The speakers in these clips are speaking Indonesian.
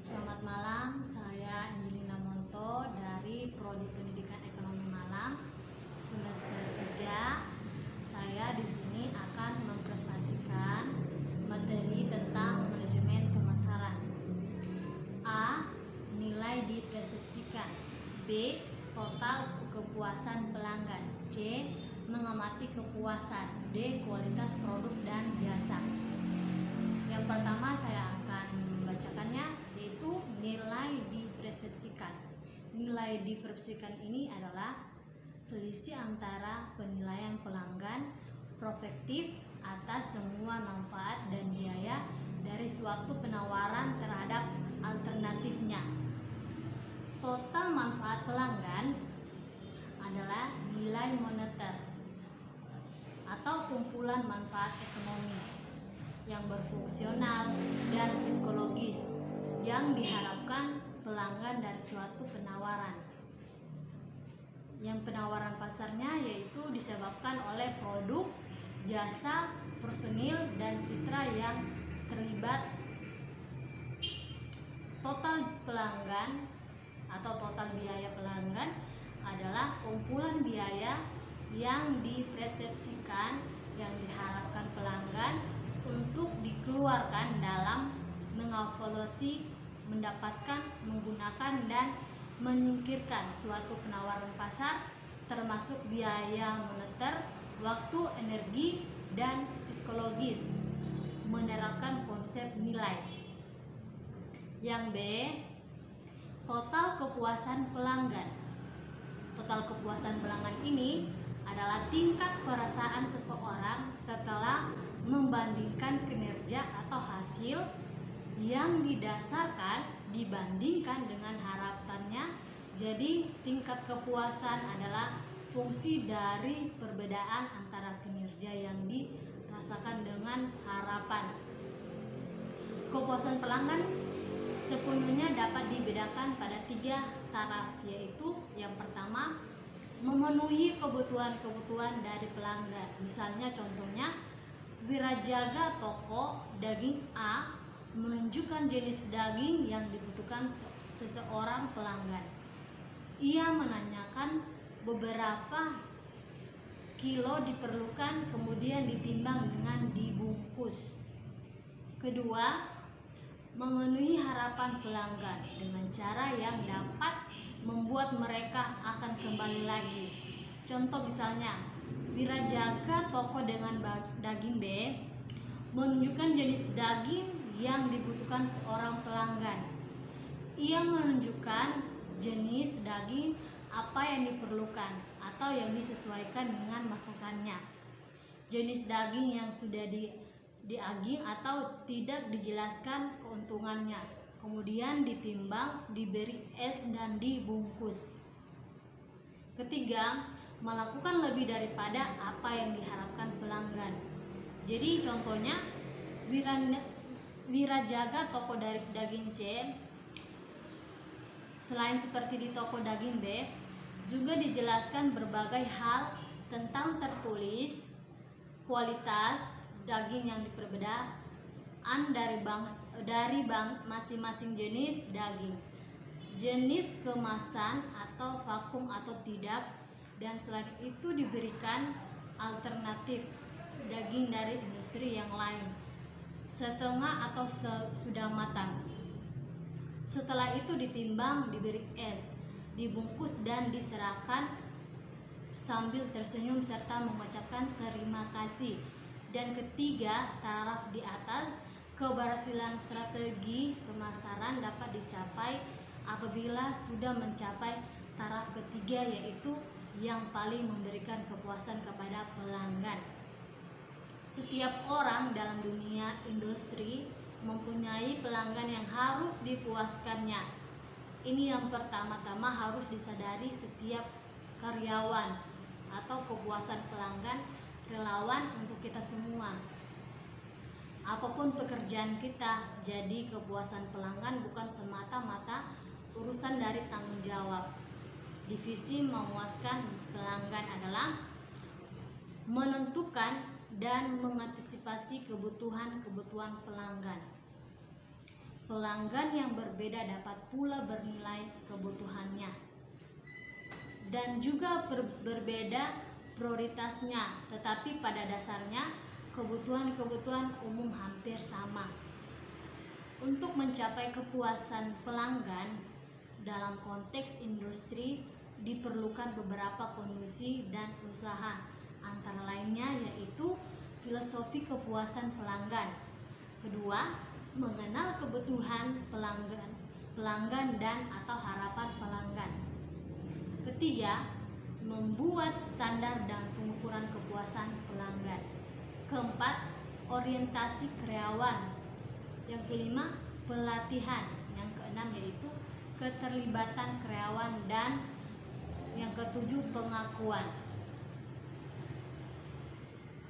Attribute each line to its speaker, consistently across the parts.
Speaker 1: Selamat malam, saya Angelina Monto dari Prodi Pendidikan Ekonomi Malang semester 3. Saya di sini akan mempresentasikan materi tentang manajemen pemasaran. A. Nilai dipersepsikan. B. Total kepuasan pelanggan. C. Mengamati kepuasan. D. Kualitas produk dan jasa. Yang pertama saya akan membacakannya, yaitu nilai dipersepsikan. Nilai dipersepsikan ini adalah selisih antara penilaian pelanggan prospektif atas semua manfaat dan biaya dari suatu penawaran terhadap alternatifnya. Total manfaat pelanggan adalah nilai moneter atau kumpulan manfaat ekonomi yang berfungsional dan psikologis yang diharapkan pelanggan dari suatu penawaran. Yang penawaran pasarnya yaitu disebabkan oleh produk, jasa, personil, dan citra yang terlibat. Total pelanggan atau total biaya pelanggan adalah kumpulan biaya yang dipersepsikan yang diharapkan pelanggan untuk dikeluarkan dalam mengevaluasi, mendapatkan, menggunakan, dan menyingkirkan suatu penawaran pasar, termasuk biaya moneter, waktu, energi, dan psikologis, menerapkan konsep nilai. Yang B, total kepuasan pelanggan. Total kepuasan pelanggan ini adalah tingkat perasaan seseorang setelah membandingkan kinerja atau hasil yang dibandingkan dengan harapannya. Jadi tingkat kepuasan adalah fungsi dari perbedaan antara kinerja yang dirasakan dengan harapan. Kepuasan pelanggan sepenuhnya dapat dibedakan pada 3 taraf, yaitu yang pertama, memenuhi kebutuhan dari pelanggan. Misalnya contohnya, Wirajaga toko daging A menunjukkan jenis daging yang dibutuhkan seseorang pelanggan. Ia menanyakan beberapa kilo diperlukan, kemudian ditimbang dengan dibungkus. Kedua, memenuhi harapan pelanggan dengan cara yang dapat membuat mereka akan kembali lagi. Contoh misalnya, Wirajaga toko dengan daging B menunjukkan jenis daging yang dibutuhkan seorang pelanggan. Ia menunjukkan jenis daging apa yang diperlukan atau yang disesuaikan dengan masakannya. Jenis daging yang sudah diaging atau tidak dijelaskan keuntungannya. Kemudian ditimbang, diberi es, dan dibungkus. Ketiga, melakukan lebih daripada apa yang diharapkan pelanggan. Jadi contohnya, Wirajaga toko dari daging C, selain seperti di toko daging B, juga dijelaskan berbagai hal tentang tertulis kualitas daging yang diperbedaan dari masing-masing jenis daging, jenis kemasan atau vakum atau tidak, dan selain itu diberikan alternatif daging dari industri yang lain, setengah atau sudah matang. Setelah itu ditimbang, diberi es, dibungkus, dan diserahkan sambil tersenyum serta mengucapkan terima kasih. Dan ketiga, taraf di atas, keberhasilan strategi pemasaran dapat dicapai apabila sudah mencapai taraf ketiga, yaitu yang paling memberikan kepuasan kepada pelanggan. Setiap orang dalam dunia industri mempunyai pelanggan yang harus dipuaskannya. Ini yang pertama-tama harus disadari setiap karyawan, atau kepuasan pelanggan relawan untuk kita semua. Apapun pekerjaan kita, jadi kepuasan pelanggan bukan semata-mata urusan dari tanggung jawab. Divisi memuaskan pelanggan adalah menentukan dan mengantisipasi kebutuhan pelanggan. Pelanggan yang berbeda dapat pula bernilai kebutuhannya dan juga berbeda prioritasnya, tetapi pada dasarnya kebutuhan-kebutuhan umum hampir sama. Untuk mencapai kepuasan pelanggan dalam konteks industri diperlukan beberapa kondisi dan usaha, antara lainnya yaitu filosofi kepuasan pelanggan. Kedua, mengenal kebutuhan pelanggan dan atau harapan pelanggan. Ketiga, membuat standar dan pengukuran kepuasan pelanggan. Keempat, orientasi karyawan. Yang kelima, pelatihan. Yang keenam yaitu keterlibatan karyawan, dan yang ketujuh, pengakuan.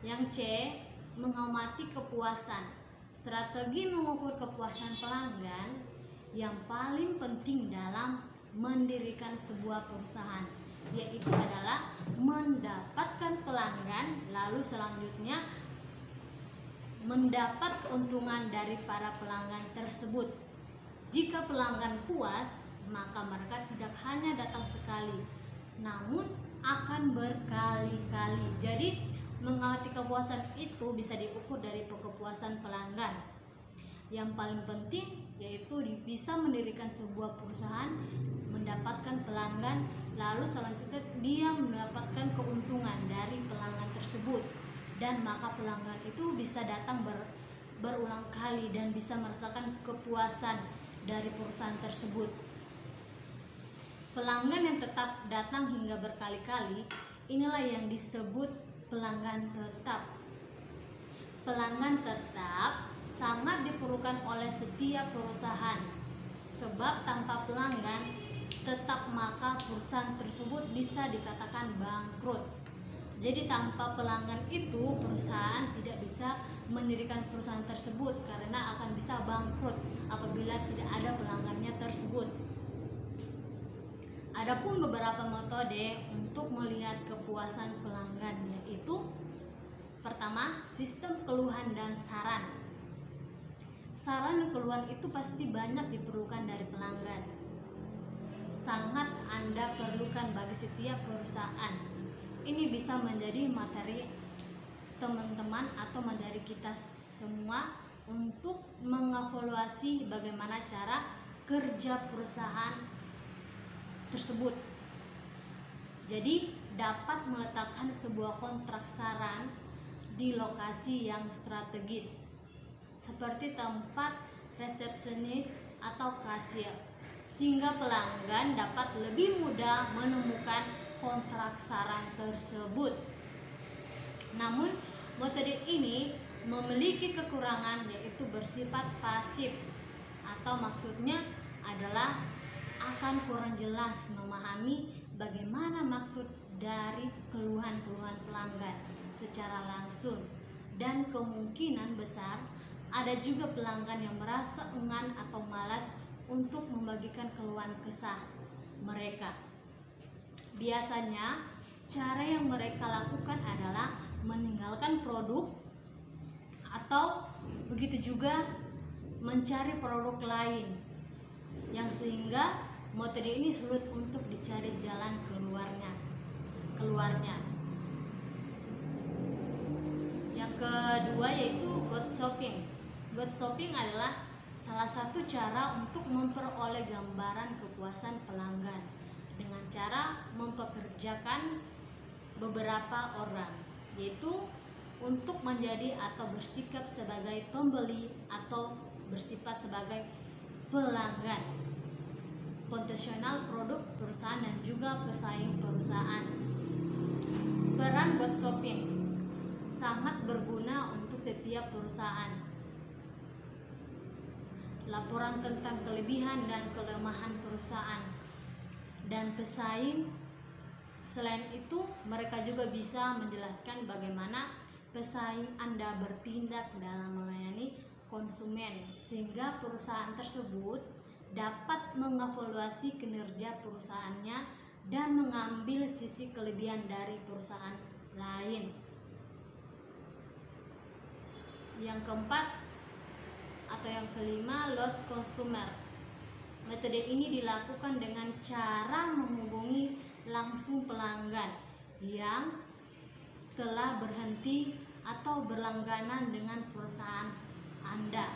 Speaker 1: Yang C, mengamati kepuasan. Strategi mengukur kepuasan pelanggan yang paling penting dalam mendirikan sebuah perusahaan yaitu adalah mendapatkan pelanggan, lalu selanjutnya mendapat keuntungan dari para pelanggan tersebut. Jika pelanggan puas, maka mereka tidak hanya datang sekali, namun akan berkali-kali. Jadi mengamati kepuasan itu bisa diukur dari kepuasan pelanggan. Yang paling penting yaitu bisa mendirikan sebuah perusahaan, mendapatkan pelanggan, lalu selanjutnya dia mendapatkan keuntungan dari pelanggan tersebut, dan maka pelanggan itu bisa datang berulang kali dan bisa merasakan kepuasan dari perusahaan tersebut. Pelanggan yang tetap datang hingga berkali-kali, inilah yang disebut pelanggan tetap. Pelanggan tetap sangat diperlukan oleh setiap perusahaan, sebab tanpa pelanggan tetap maka perusahaan tersebut bisa dikatakan bangkrut. Jadi tanpa pelanggan itu perusahaan tidak bisa mendirikan perusahaan tersebut karena akan bisa bangkrut apabila tidak ada pelanggannya tersebut. Adapun beberapa metode untuk melihat kepuasan pelanggan yaitu pertama, sistem keluhan dan saran. Saran dan keluhan itu pasti banyak diperlukan dari pelanggan. Sangat Anda perlukan bagi setiap perusahaan. Ini bisa menjadi materi teman-teman atau dari kita semua untuk mengevaluasi bagaimana cara kerja perusahaan tersebut. Jadi dapat meletakkan sebuah kontrak saran di lokasi yang strategis seperti tempat resepsionis atau kasir, sehingga pelanggan dapat lebih mudah menemukan kontrak saran tersebut. Namun metode ini memiliki kekurangan yaitu bersifat pasif, atau maksudnya adalah akan kurang jelas memahami bagaimana maksud dari keluhan-keluhan pelanggan secara langsung, dan kemungkinan besar ada juga pelanggan yang merasa enggan atau malas untuk membagikan keluhan kesah mereka. Biasanya cara yang mereka lakukan adalah meninggalkan produk atau begitu juga mencari produk lain, yang sehingga metode ini sulit untuk dicari jalan keluarnya. Yang kedua yaitu ghost shopping. Ghost shopping adalah salah satu cara untuk memperoleh gambaran kepuasan pelanggan dengan cara mempekerjakan beberapa orang, yaitu untuk menjadi atau bersikap sebagai pembeli atau bersifat sebagai pelanggan potensial produk perusahaan dan juga pesaing perusahaan. Peran ghost shopping sangat berguna untuk setiap perusahaan. Laporan tentang kelebihan dan kelemahan perusahaan dan pesaing. Selain itu, mereka juga bisa menjelaskan bagaimana pesaing Anda bertindak dalam melayani konsumen, sehingga perusahaan tersebut dapat mengevaluasi kinerja perusahaannya dan mengambil sisi kelebihan dari perusahaan lain. Yang keempat Atau yang kelima, lost customer. Metode ini dilakukan dengan cara menghubungi langsung pelanggan yang telah berhenti atau berlangganan dengan perusahaan Anda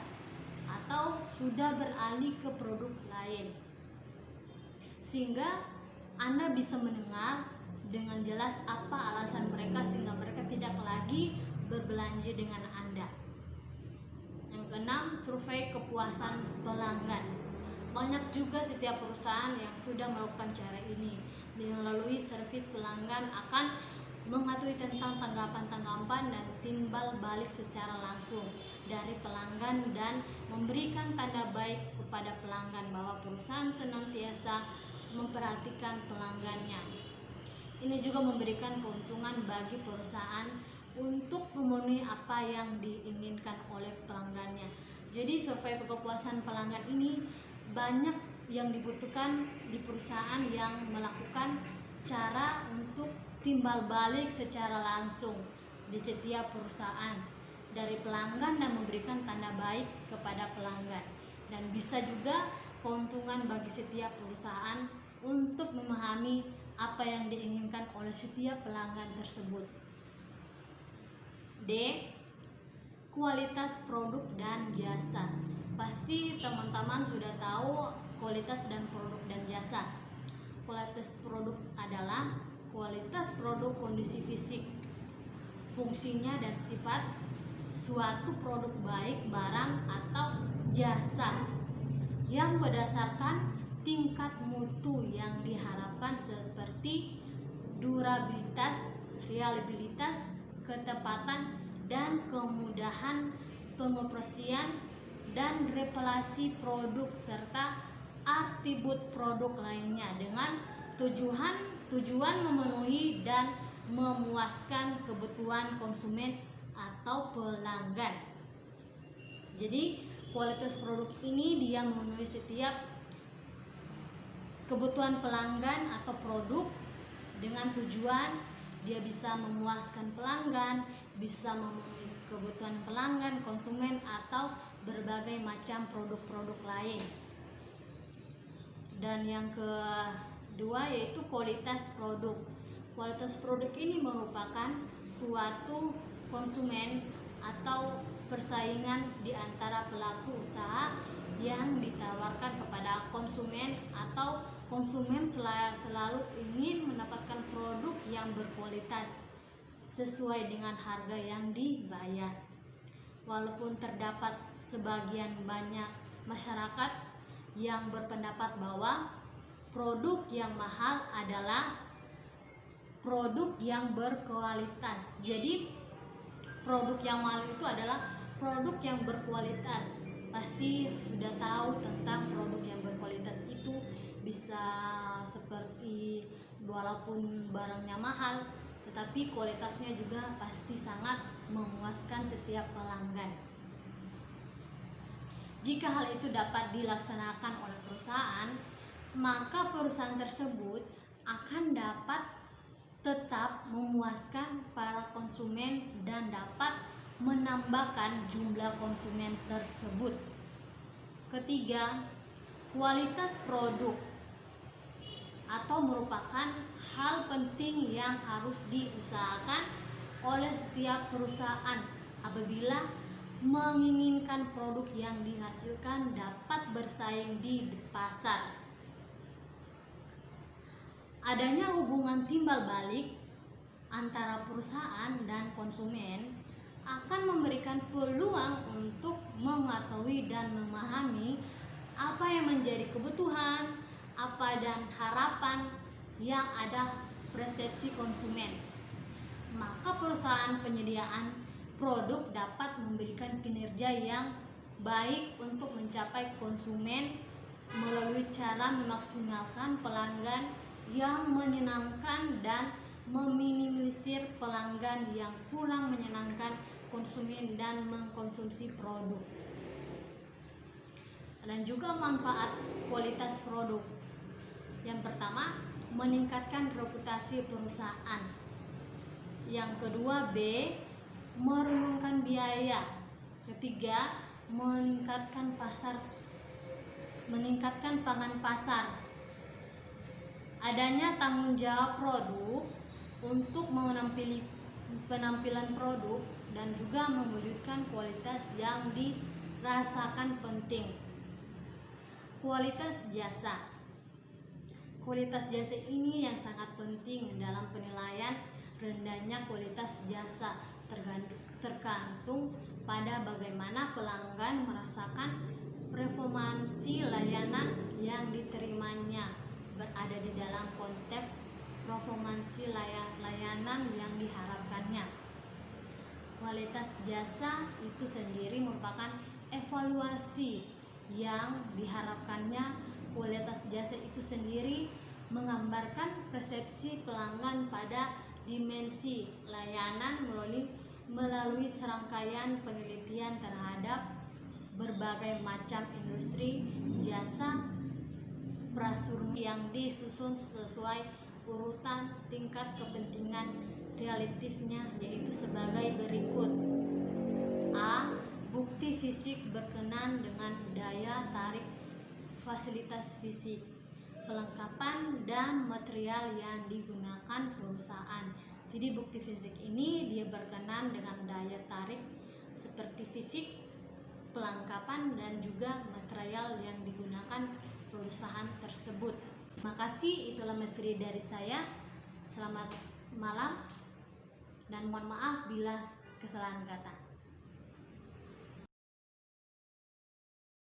Speaker 1: atau sudah beralih ke produk lain, sehingga Anda bisa mendengar dengan jelas apa alasan mereka sehingga mereka tidak lagi berbelanja dengan Anda. Yang keenam, survei kepuasan pelanggan. Banyak juga setiap perusahaan yang sudah melakukan cara ini. Melalui servis pelanggan akan mengetahui tentang tanggapan-tanggapan dan timbal balik secara langsung dari pelanggan dan memberikan tanda baik kepada pelanggan bahwa perusahaan senantiasa memperhatikan pelanggannya. Ini juga memberikan keuntungan bagi perusahaan untuk memenuhi apa yang diinginkan oleh pelanggannya. Jadi survei kepuasan pelanggan ini banyak yang dibutuhkan di perusahaan yang melakukan cara untuk timbal balik secara langsung di setiap perusahaan dari pelanggan dan memberikan tanda baik kepada pelanggan, dan bisa juga keuntungan bagi setiap perusahaan untuk memahami apa yang diinginkan oleh setiap pelanggan tersebut. D. Kualitas produk dan jasa. Pasti teman-teman sudah tahu kualitas dan produk dan jasa. Kualitas produk adalah kualitas produk, kondisi fisik, fungsinya dan sifat suatu produk baik barang atau jasa yang berdasarkan tingkat mutu yang diharapkan seperti durabilitas, reliabilitas, ketepatan dan kemudahan pengoperasian dan replikasi produk serta atribut produk lainnya dengan tujuan memenuhi dan memuaskan kebutuhan konsumen atau pelanggan. Jadi kualitas produk ini dia memenuhi setiap kebutuhan pelanggan atau produk dengan tujuan dia bisa memuaskan pelanggan, bisa memenuhi kebutuhan pelanggan, konsumen atau berbagai macam produk-produk lain. Dan yang kedua yaitu kualitas produk. Kualitas produk ini merupakan suatu konsumen atau persaingan di antara pelaku usaha yang ditawarkan kepada konsumen, atau konsumen selalu ingin mendapatkan produk yang berkualitas sesuai dengan harga yang dibayar. Walaupun terdapat sebagian banyak masyarakat yang berpendapat bahwa produk yang mahal adalah produk yang berkualitas. Jadi produk yang mahal itu adalah produk yang berkualitas. Pasti sudah tahu tentang produk yang berkualitas itu bisa seperti walaupun barangnya mahal, tetapi kualitasnya juga pasti sangat memuaskan setiap pelanggan. Jika hal itu dapat dilaksanakan oleh perusahaan, maka perusahaan tersebut akan dapat tetap memuaskan para konsumen dan dapat menambahkan jumlah konsumen tersebut. Ketiga, kualitas produk atau merupakan hal penting yang harus diusahakan oleh setiap perusahaan apabila menginginkan produk yang dihasilkan dapat bersaing di pasar. Adanya hubungan timbal balik antara perusahaan dan konsumen akan memberikan peluang untuk mengetahui dan memahami apa yang menjadi kebutuhan, apa dan harapan yang ada persepsi konsumen. Maka perusahaan penyediaan produk dapat memberikan kinerja yang baik untuk mencapai konsumen melalui cara memaksimalkan pelanggan yang menyenangkan dan meminimalisir pelanggan yang kurang menyenangkan konsumen dan mengkonsumsi produk. Dan juga manfaat kualitas produk. Yang pertama, meningkatkan reputasi perusahaan. Yang kedua, B, menurunkan biaya. Ketiga, meningkatkan pangan pasar. Adanya tanggung jawab produk untuk penampilan produk dan juga mewujudkan kualitas yang dirasakan penting. Kualitas jasa. Kualitas jasa ini yang sangat penting dalam penilaian. Rendahnya kualitas jasa tergantung pada bagaimana pelanggan merasakan performansi layanan yang diterimanya, berada di dalam konteks performansi layanan yang diharapkannya. Kualitas jasa itu sendiri merupakan evaluasi yang diharapkannya. Kualitas jasa itu sendiri menggambarkan persepsi pelanggan pada dimensi layanan melalui serangkaian penelitian terhadap berbagai macam industri jasa prasurma yang disusun sesuai urutan tingkat kepentingan relatifnya, yaitu sebagai berikut. A. Bukti fisik berkenan dengan daya tarik fasilitas fisik, perlengkapan dan material yang digunakan perusahaan. Jadi bukti fisik ini dia berkenan dengan daya tarik seperti fisik, perlengkapan dan juga material yang digunakan perusahaan tersebut. Terima kasih, itulah materi dari saya. Selamat malam dan mohon maaf bila kesalahan kata.